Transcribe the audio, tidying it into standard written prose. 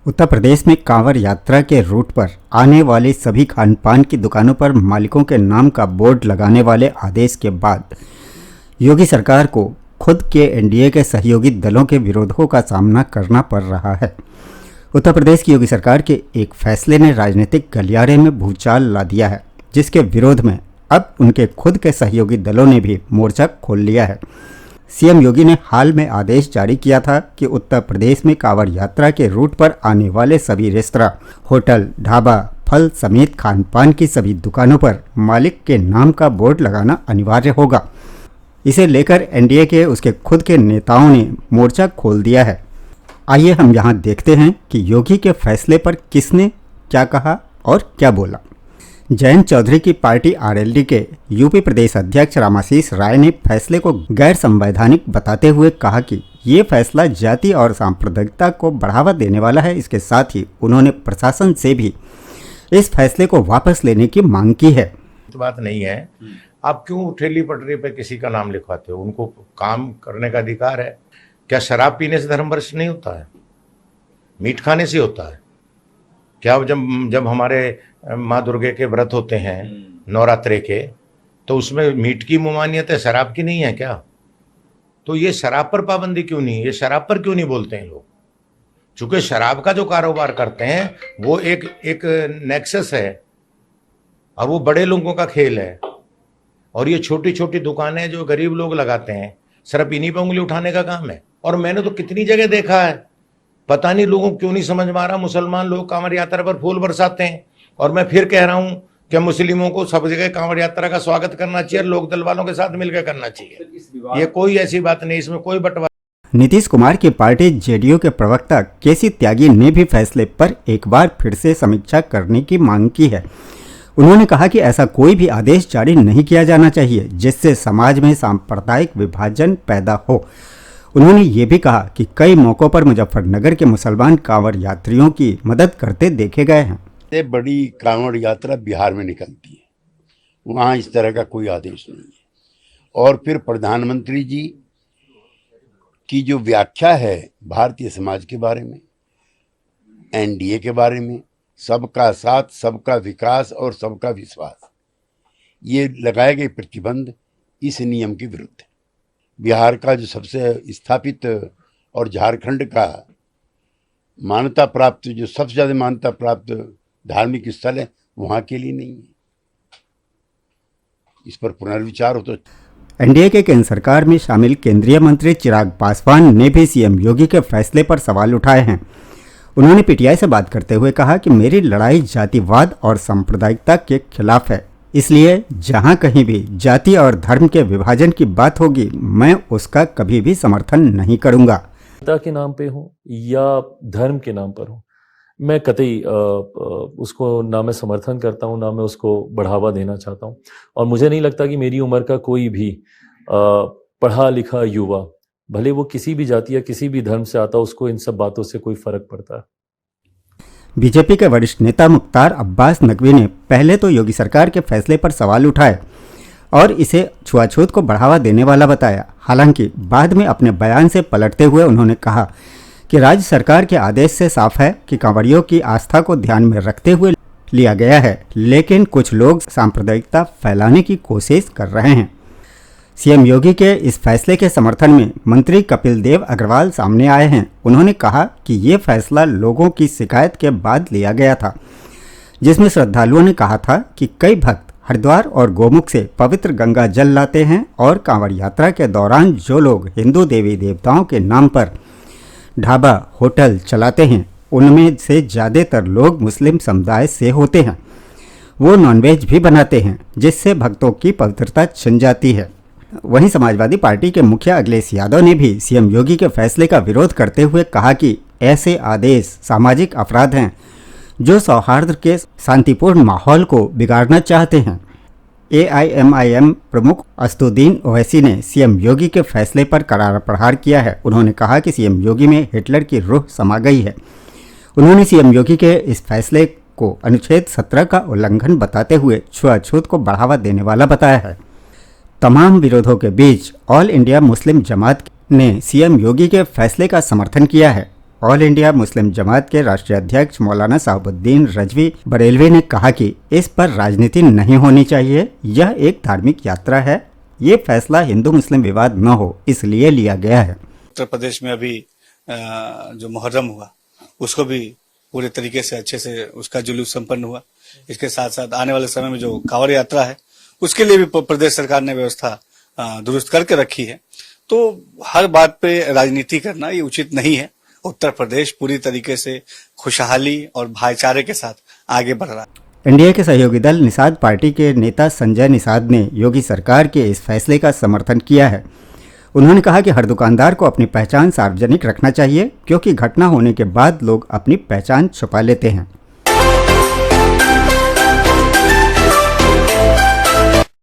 उत्तर प्रदेश में कांवड़ यात्रा के रूट पर आने वाली सभी खान पान की दुकानों पर मालिकों के नाम का बोर्ड लगाने वाले आदेश के बाद योगी सरकार को खुद के एनडीए के सहयोगी दलों के विरोधों का सामना करना पड़ रहा है। उत्तर प्रदेश की योगी सरकार के एक फैसले ने राजनीतिक गलियारे में भूचाल ला दिया है, जिसके विरोध में अब उनके खुद के सहयोगी दलों ने भी मोर्चा खोल लिया है। सीएम योगी ने हाल में आदेश जारी किया था कि उत्तर प्रदेश में कांवड़ यात्रा के रूट पर आने वाले सभी रेस्तरां, होटल, ढाबा, फल समेत खान पान की सभी दुकानों पर मालिक के नाम का बोर्ड लगाना अनिवार्य होगा। इसे लेकर एनडीए के उसके खुद के नेताओं ने मोर्चा खोल दिया है। आइए हम यहाँ देखते हैं कि योगी के फैसले पर किसने क्या कहा और क्या बोला। जयंत चौधरी की पार्टी आरएलडी के यूपी प्रदेश अध्यक्ष रामाशीष राय ने फैसले को गैर संवैधानिक बताते हुए कहा कि ये फैसला जाति और सांप्रदायिकता को बढ़ावा देने वाला है। इसके साथ ही उन्होंने प्रशासन से भी इस फैसले को वापस लेने की मांग की है। तो बात नहीं है, आप क्यों ठेली पटरी पे किसी का नाम लिखवाते हो? उनको काम करने का अधिकार है। क्या शराब पीने से धर्म भ्रष्ट नहीं होता है? मीट खाने से होता है क्या? जब हमारे माँ दुर्गे के व्रत होते हैं नवरात्रे के, तो उसमें मीट की ममानियत है, शराब की नहीं है क्या? तो ये शराब पर पाबंदी क्यों नहीं? ये शराब पर क्यों नहीं बोलते हैं लोग? चूंकि शराब का जो कारोबार करते हैं वो एक नेक्सस है और वो बड़े लोगों का खेल है, और ये छोटी छोटी दुकानें जो गरीब लोग लगाते हैं सिर्फ इन्हीं पर उंगली उठाने का काम है। और मैंने तो कितनी जगह देखा है, पता नहीं लोगों को क्यों नहीं समझ में आ रहा, मुसलमान लोग कांवड़ यात्रा पर फूल बरसाते हैं, और मैं फिर कह रहा हूं कि मुस्लिमों को सब जगह कांवड़ यात्रा का स्वागत करना चाहिए, लोक दल वालों के साथ मिलकर करना चाहिए। ये कोई ऐसी बात नहीं, इसमें कोई बंटवारा। नीतीश कुमार की पार्टी जेडीयू के प्रवक्ता केसी त्यागी ने भी फैसले पर एक बार फिर से समीक्षा करने की मांग की है। उन्होंने कहा कि ऐसा कोई भी आदेश जारी नहीं किया जाना चाहिए जिससे समाज में सांप्रदायिक विभाजन पैदा हो। उन्होंने ये भी कहा कि कई मौक़ों पर मुजफ्फरनगर के मुसलमान कांवड़ यात्रियों की मदद करते देखे गए हैं। सबसे बड़ी कांवड़ यात्रा बिहार में निकलती है, वहाँ इस तरह का कोई आदेश नहीं है। और फिर प्रधानमंत्री जी की जो व्याख्या है भारतीय समाज के बारे में, एनडीए के बारे में, सबका साथ, सबका विकास और सबका विश्वास, ये लगाए गए प्रतिबंध इस नियम के विरुद्ध है। बिहार का जो सबसे स्थापित और झारखंड का मान्यता प्राप्त, जो सबसे ज़्यादा मान्यता प्राप्त धार्मिक स्थल है, वहाँ के लिए नहीं है। इस पर पुनर्विचार हो। तो एनडीए के केंद्र सरकार में शामिल केंद्रीय मंत्री चिराग पासवान ने भी सीएम योगी के फैसले पर सवाल उठाए हैं। उन्होंने पीटीआई से बात करते हुए कहा कि मेरी लड़ाई जातिवाद और सांप्रदायिकता के खिलाफ है, इसलिए जहां कहीं भी जाति और धर्म के विभाजन की बात होगी मैं उसका कभी भी समर्थन नहीं करूंगा। के नाम पे हो या धर्म के नाम पर हो, मैं कतई उसको ना मैं समर्थन करता हूँ, ना मैं उसको बढ़ावा देना चाहता हूँ। और मुझे नहीं लगता कि मेरी उम्र का कोई भी पढ़ा लिखा युवा, भले वो किसी भी जाति या किसी भी धर्म से आता, उसको इन सब बातों से कोई फर्क पड़ता है। बीजेपी के वरिष्ठ नेता मुख्तार अब्बास नकवी ने पहले तो योगी सरकार के फैसले पर सवाल उठाए और इसे छुआछूत को बढ़ावा देने वाला बताया। हालांकि बाद में अपने बयान से पलटते हुए उन्होंने कहा कि राज्य सरकार के आदेश से साफ है कि कांवड़ियों की आस्था को ध्यान में रखते हुए लिया गया है, लेकिन कुछ लोग सांप्रदायिकता फैलाने की कोशिश कर रहे हैं। सीएम योगी के इस फैसले के समर्थन में मंत्री कपिल देव अग्रवाल सामने आए हैं। उन्होंने कहा कि ये फैसला लोगों की शिकायत के बाद लिया गया था, जिसमें श्रद्धालुओं ने कहा था कि कई भक्त हरिद्वार और गोमुख से पवित्र गंगा जल लाते हैं और कांवड़ यात्रा के दौरान जो लोग हिंदू देवी देवताओं के नाम पर ढाबा, होटल चलाते हैं, उनमें से ज़्यादातर लोग मुस्लिम समुदाय से होते हैं। वो नॉनवेज भी बनाते हैं, जिससे भक्तों की पवित्रता छिन जाती है। वहीं समाजवादी पार्टी के मुखिया अखिलेश यादव ने भी सीएम योगी के फैसले का विरोध करते हुए कहा कि ऐसे आदेश सामाजिक अपराध हैं जो सौहार्द के शांतिपूर्ण माहौल को बिगाड़ना चाहते हैं। एआईएमआईएम प्रमुख असदुद्दीन ओवैसी ने सीएम योगी के फैसले पर करारा प्रहार किया है। उन्होंने कहा कि सीएम योगी में हिटलर की रूह समा गई है। उन्होंने सीएम योगी के इस फैसले को अनुच्छेद 17 का उल्लंघन बताते हुए छुआछूत को बढ़ावा देने वाला बताया है। तमाम विरोधों के बीच ऑल इंडिया मुस्लिम जमात ने सीएम योगी के फैसले का समर्थन किया है। ऑल इंडिया मुस्लिम जमात के राष्ट्रीय अध्यक्ष मौलाना साहबुद्दीन रजवी बरेलवी ने कहा कि इस पर राजनीति नहीं होनी चाहिए, यह एक धार्मिक यात्रा है, ये फैसला हिंदू मुस्लिम विवाद न हो इसलिए लिया गया है। उत्तर प्रदेश में अभी जो मुहर्रम हुआ उसको भी पूरे तरीके से अच्छे से उसका जुलूस संपन्न हुआ। इसके साथ साथ आने वाले समय में जो कांवड़ यात्रा है उसके लिए भी प्रदेश सरकार ने व्यवस्था दुरुस्त करके रखी है। तो हर बात पे राजनीति करना ये उचित नहीं है। उत्तर प्रदेश पूरी तरीके से खुशहाली और भाईचारे के साथ आगे बढ़ रहा है। एनडीए के सहयोगी दल निषाद पार्टी के नेता संजय निषाद ने योगी सरकार के इस फैसले का समर्थन किया है। उन्होंने कहा कि हर दुकानदार को अपनी पहचान सार्वजनिक रखना चाहिए, क्योंकि घटना होने के बाद लोग अपनी पहचान छुपा लेते हैं।